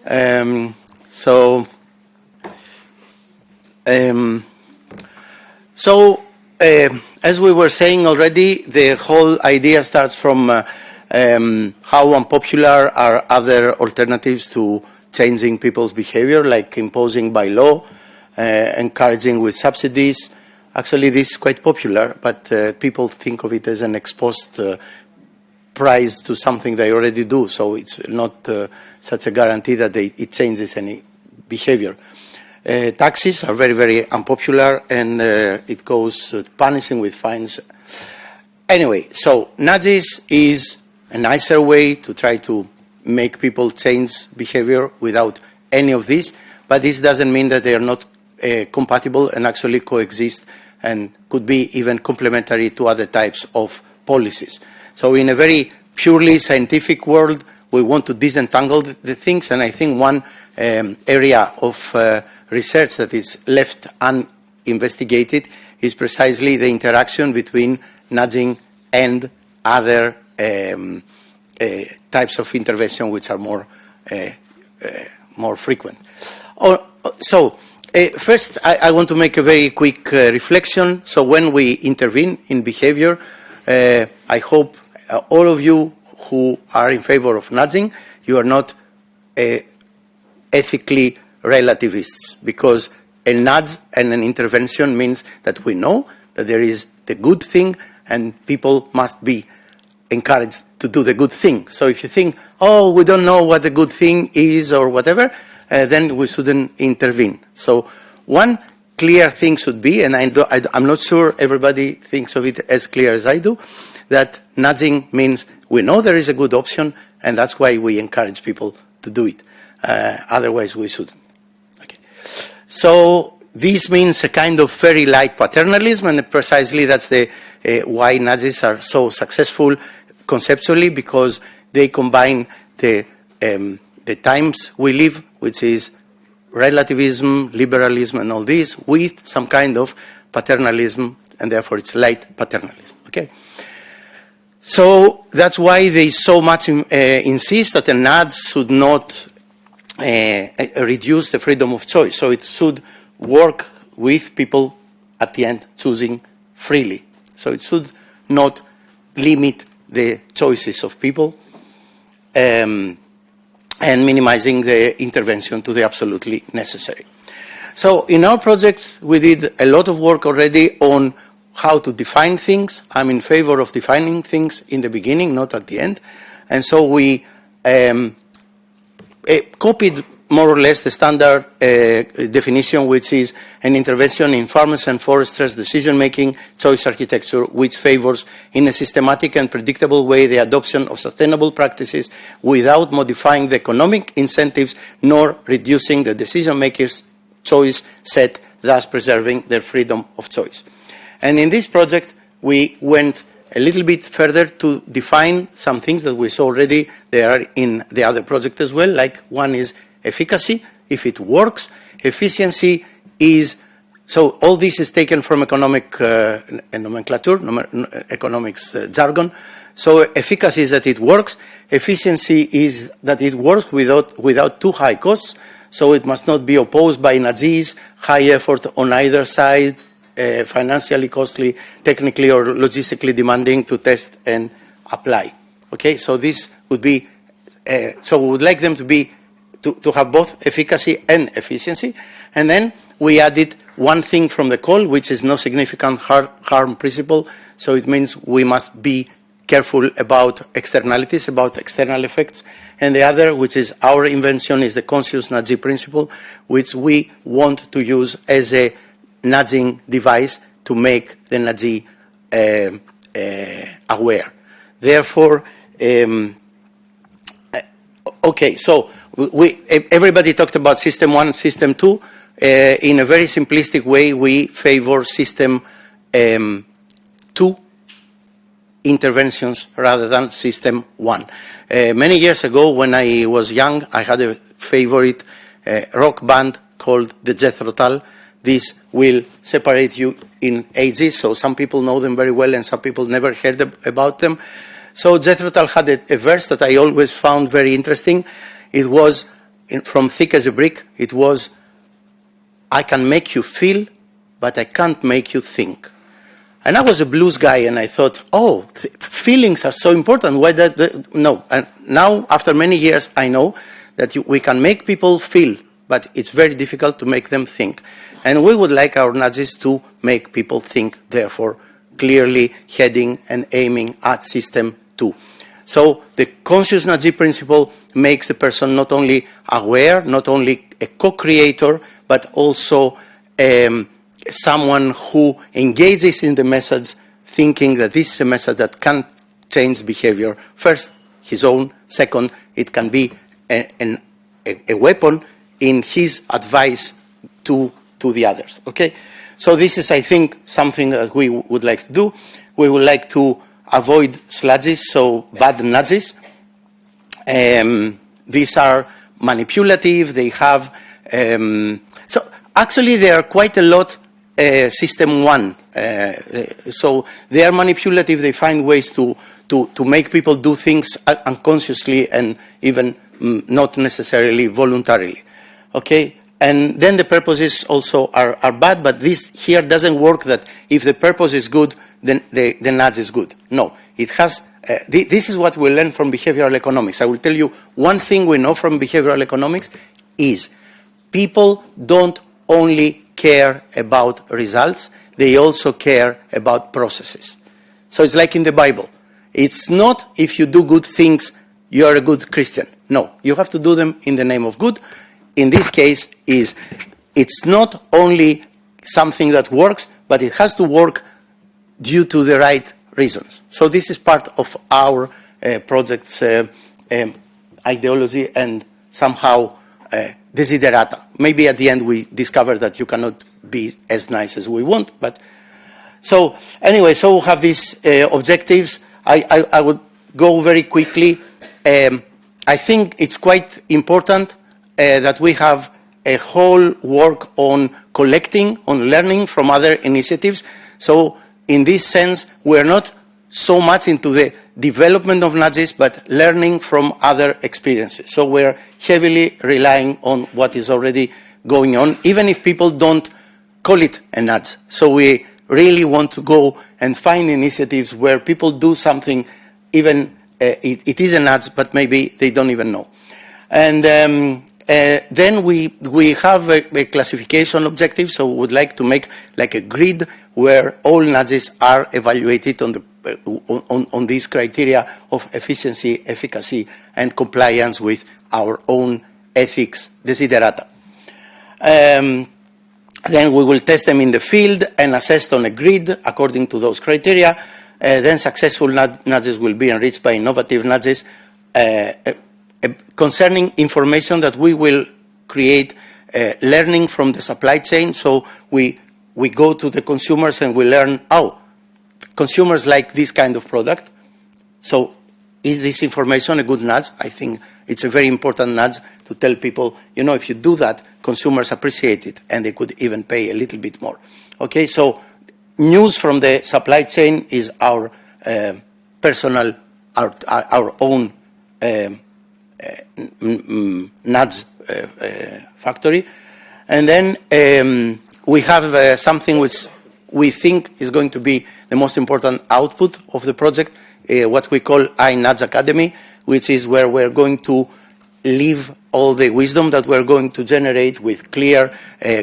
So as we were saying already, the whole idea starts from how unpopular are other alternatives to changing people's behavior, like imposing by law, encouraging with subsidies. Actually, this is quite popular, but people think of it as an ex post price to something they already do, so it's not such a guarantee that it changes any behavior. Taxes are very, very unpopular, and it goes punishing with fines. Anyway, so nudges is a nicer way to try to make people change behavior without any of this, but this doesn't mean that they are not compatible and actually coexist and could be even complementary to other types of policies. So in a very purely scientific world, we want to disentangle the things, and I think one area of research that is left uninvestigated is precisely the interaction between nudging and other types of intervention which are more frequent. First, I want to make a very quick reflection. So when we intervene in behavior, I hope all of you who are in favor of nudging, you are not ethically relativists, because a nudge and an intervention means that we know that there is the good thing and people must be encouraged to do the good thing. So if you think, oh, we don't know what the good thing is or whatever, then we shouldn't intervene. So one clear thing should be, and I'm not sure everybody thinks of it as clear as I do, that nudging means we know there is a good option, and that's why we encourage people to do it. Otherwise, we shouldn't. Okay. So this means a kind of very light paternalism, and precisely that's the why nudges are so successful conceptually, because they combine the times we live, which is relativism, liberalism, and all this, with some kind of paternalism, and therefore it's light paternalism. Okay. So that's why they so much insist that a nudge should not reduce the freedom of choice. So it should work with people at the end choosing freely. So it should not limit the choices of people and minimizing the intervention to the absolutely necessary. So in our project, we did a lot of work already on how to define things. I'm in favor of defining things in the beginning, not at the end. And so we copied more or less the standard definition, which is an intervention in farmers and foresters' decision-making choice architecture, which favors in a systematic and predictable way the adoption of sustainable practices without modifying the economic incentives nor reducing the decision-makers' choice set, thus preserving their freedom of choice. And in this project, we went a little bit further to define some things that we saw already. They are in the other project as well, like one is efficacy, if it works. Efficiency is, so all this is taken from economic nomenclature, economics jargon. So efficacy is that it works. Efficiency is that it works without too high costs. So it must not be opposed by nudges, high effort on either side, financially costly, technically or logistically demanding to test and apply. Okay, so this would be, so we would like them to be, to have both efficacy and efficiency. And then we added one thing from the call, which is no significant harm principle. So it means we must be careful about externalities, about external effects. And the other, which is our invention, is the conscious nudging principle, which we want to use as a nudging device to make the nudgee aware. Therefore, okay, so everybody talked about system 1, system 2. In a very simplistic way, we favor system 2 interventions rather than system 1. Many years ago, when I was young, I had a favorite rock band called the Jethro Tull. This will separate you in ages, so some people know them very well and some people never heard about them. So Jethro Tull had a verse that I always found very interesting. It was, from Thick as a Brick, it was, I can make you feel, but I can't make you think. And I was a blues guy, and I thought, oh, feelings are so important. Why that? No. And now, after many years, I know that we can make people feel, but it's very difficult to make them think. And we would like our nudges to make people think, therefore, clearly heading and aiming at system 2. So the conscious nudge principle makes the person not only aware, not only a co-creator, but also someone who engages in the message, thinking that this is a message that can change behavior. First, his own. Second, it can be a weapon in his advice to the others. Okay? So this is, I think, something that we would like to do. We would like to avoid sludges, so bad nudges. These are manipulative. They have... so actually, there are quite a lot system 1. So they are manipulative. They find ways to make people do things unconsciously and even not necessarily voluntarily. Okay? And then the purposes also are bad, but this here doesn't work that if the purpose is good, then the nudge is good. No, it has, this is what we learn from behavioral economics. I will tell you one thing we know from behavioral economics is people don't only care about results, they also care about processes. So it's like in the Bible. It's not if you do good things, you are a good Christian. No, you have to do them in the name of good. In this case, it's not only something that works, but it has to work due to the right reasons. So this is part of our project's ideology and somehow desiderata. Maybe at the end we discover that you cannot be as nice as we want, but so anyway, so we have these objectives. I would go very quickly. I think it's quite important that we have a whole work on collecting, on learning from other initiatives. So in this sense, we're not so much into the development of nudges, but learning from other experiences. So we're heavily relying on what is already going on, even if people don't call it a nudge. So we really want to go and find initiatives where people do something, even it is a nudge, but maybe they don't even know. And then we have a classification objective, so we would like to make like a grid where all nudges are evaluated on these criteria of efficiency, efficacy, and compliance with our own ethics desiderata. Then we will test them in the field and assessed on a grid according to those criteria. Then successful nudges will be enriched by innovative nudges concerning information that we will create learning from the supply chain. So we go to the consumers and we learn, oh, consumers like this kind of product. So is this information a good nudge? I think it's a very important nudge to tell people, you know, if you do that, consumers appreciate it and they could even pay a little bit more. Okay, so news from the supply chain is our personal, our own nudge factory. And then we have something which we think is going to be the most important output of the project, what we call iNUDGE Academy, which is where we're going to leave all the wisdom that we're going to generate with clear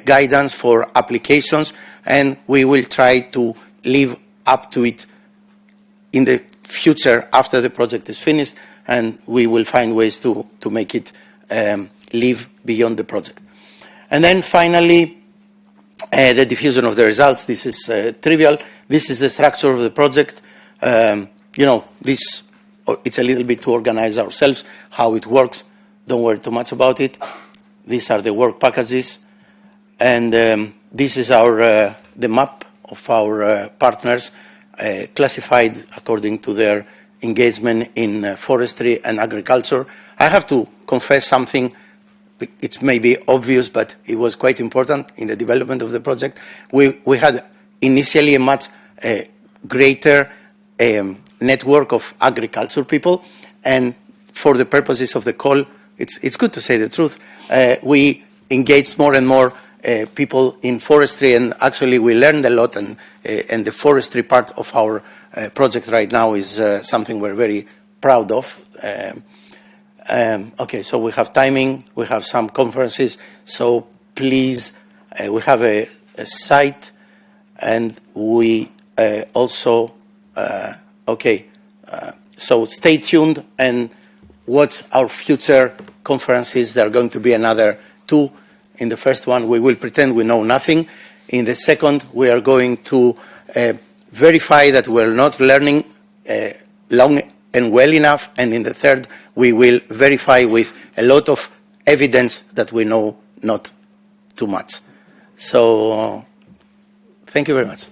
guidance for applications, and we will try to live up to it in the future after the project is finished, and we will find ways to make it live beyond the project. And then finally, the diffusion of the results. This is trivial. This is the structure of the project. You know, it's a little bit to organize ourselves, how it works. Don't worry too much about it. These are the work packages. And this is the map of our partners, classified according to their engagement in forestry and agriculture. I have to confess something. It's maybe obvious, but it was quite important in the development of the project. We had initially a much greater network of agriculture people, and for the purposes of the call, it's good to say the truth. We engaged more and more people in forestry, and actually we learned a lot, and the forestry part of our project right now is something we're very proud of. Okay, so we have timing, we have some conferences, so please, we have a site, and we also, so stay tuned and watch our future conferences. There are going to be another 2. In the first one, we will pretend we know nothing. In the second, we are going to verify that we're not learning long and well enough. And in the third, we will verify with a lot of evidence that we know not too much. So, thank you very much.